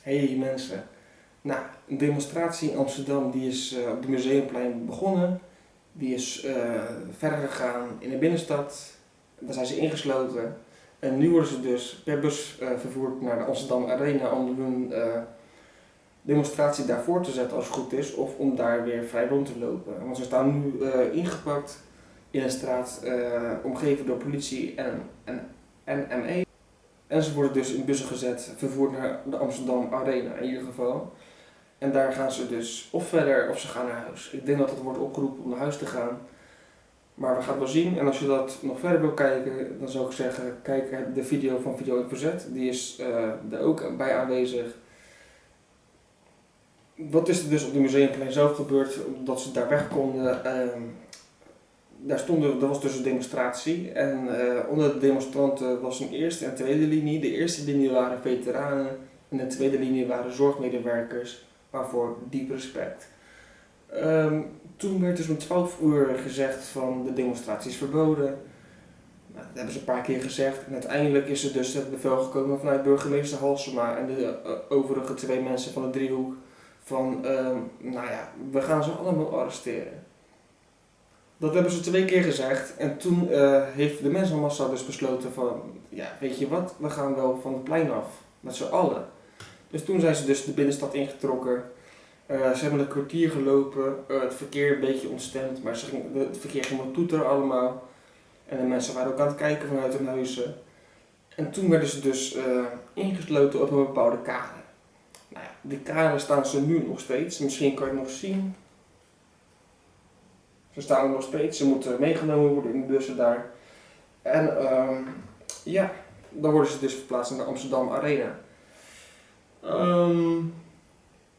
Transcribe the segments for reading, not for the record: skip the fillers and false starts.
Hey mensen. Nou, een demonstratie in Amsterdam die is op de Museumplein begonnen. Die is verder gegaan in de binnenstad. Daar zijn ze ingesloten. En nu worden ze dus per bus vervoerd naar de Amsterdam Arena om hun demonstratie daar voor te zetten als het goed is. Of om daar weer vrij rond te lopen. Want ze staan nu ingepakt in een straat omgeven door politie en ME. En ze worden dus in bussen gezet, vervoerd naar de Amsterdam Arena in ieder geval. En daar gaan ze dus of verder of ze gaan naar huis. Ik denk dat het wordt opgeroepen om naar huis te gaan. Maar we gaan het wel zien. En als je dat nog verder wil kijken, dan zou ik zeggen, kijk de video van Video Ik Verzet. Die is er ook bij aanwezig. Wat is er dus op de Museumplein zelf gebeurd, omdat ze daar weg konden? Daar was dus een demonstratie en onder de demonstranten was een eerste en tweede linie. De eerste linie waren veteranen en de tweede linie waren zorgmedewerkers, waarvoor diep respect. Toen werd dus om 12 uur gezegd van de demonstratie is verboden. Nou, dat hebben ze een paar keer gezegd en uiteindelijk is er dus het bevel gekomen vanuit burgemeester Halsema en de overige twee mensen van de driehoek van we gaan ze allemaal arresteren. Dat hebben ze 2 keer gezegd en toen heeft de mensenmassa dus besloten van, ja weet je wat, we gaan wel van het plein af, met z'n allen. Dus toen zijn ze dus de binnenstad ingetrokken, ze hebben een kwartier gelopen, het verkeer een beetje ontstemd, maar het verkeer ging wat toeteren allemaal. En de mensen waren ook aan het kijken vanuit hun huizen. En toen werden ze dus ingesloten op een bepaalde kade. Nou ja, die kade staan ze nu nog steeds, misschien kan je het nog zien. Ze staan er nog steeds, ze moeten meegenomen worden in de bussen daar. En dan worden ze dus verplaatst naar de Amsterdam Arena.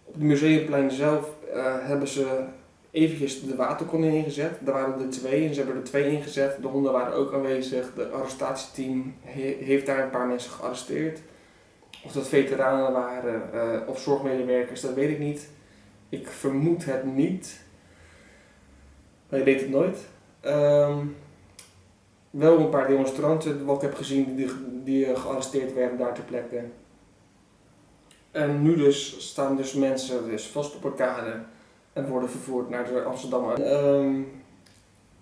Op het Museumplein zelf hebben ze eventjes de waterkonnen ingezet. Daar waren er 2 en ze hebben er 2 ingezet. De honden waren ook aanwezig. De arrestatieteam heeft daar een paar mensen gearresteerd. Of dat veteranen waren of zorgmedewerkers, dat weet ik niet. Ik vermoed het niet. Maar je weet het nooit. Wel een paar demonstranten, wat ik heb gezien, die gearresteerd werden daar ter plekke. En nu dus staan dus mensen dus vast op elkaar en worden vervoerd naar de Amsterdam.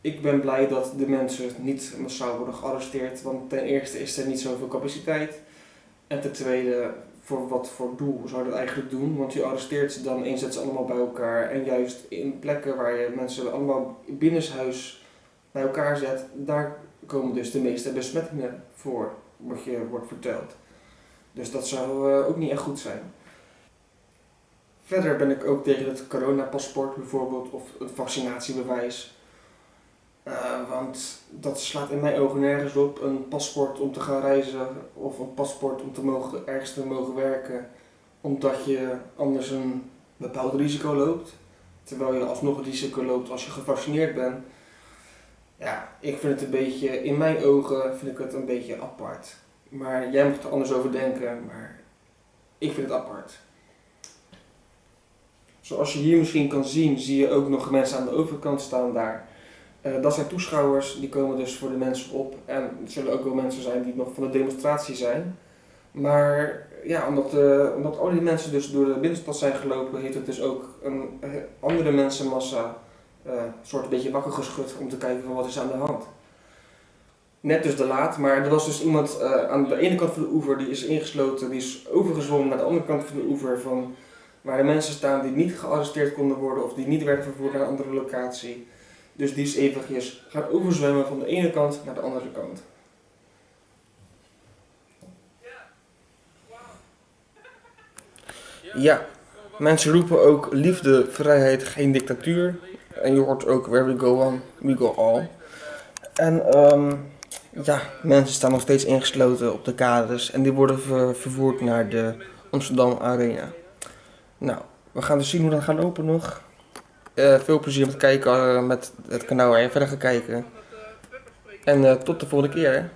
Ik ben blij dat de mensen niet massaal worden gearresteerd, want ten eerste is er niet zoveel capaciteit. En ten tweede, voor wat voor doel zou je dat eigenlijk doen? Want je arresteert ze dan en zet ze allemaal bij elkaar. En juist in plekken waar je mensen allemaal binnenshuis bij elkaar zet, daar komen dus de meeste besmettingen voor, wat je wordt verteld. Dus dat zou ook niet echt goed zijn. Verder ben ik ook tegen het coronapaspoort bijvoorbeeld, of het vaccinatiebewijs. Want dat slaat in mijn ogen nergens op. Een paspoort om te gaan reizen of een paspoort om ergens te mogen werken. Omdat je anders een bepaald risico loopt. Terwijl je alsnog een risico loopt als je gevaccineerd bent. Ja, ik vind het een beetje, in mijn ogen vind ik het een beetje apart. Maar jij moet er anders over denken, maar ik vind het apart. Zoals je hier misschien kan zien, zie je ook nog mensen aan de overkant staan daar. Dat zijn toeschouwers, die komen dus voor de mensen op. En er zullen ook wel mensen zijn die nog van de demonstratie zijn. Maar ja, omdat al die mensen dus door de binnenstad zijn gelopen, heeft het dus ook een andere mensenmassa soort een beetje wakker geschud om te kijken van wat is aan de hand. Net dus te laat, maar er was dus iemand aan de ene kant van de oever die is ingesloten, die is overgezwommen naar de andere kant van de oever van waar de mensen staan die niet gearresteerd konden worden of die niet werden vervoerd naar een andere locatie. Dus die is eventjes gaan overzwemmen van de ene kant naar de andere kant. Ja, mensen roepen ook liefde, vrijheid, geen dictatuur. En je hoort ook where we go on, we go all. En mensen staan nog steeds ingesloten op de kades en die worden vervoerd naar de Amsterdam Arena. Nou, we gaan dus zien hoe dat gaat lopen nog. Veel plezier met kijken met het kanaal waar je verder gaat kijken. En tot de volgende keer.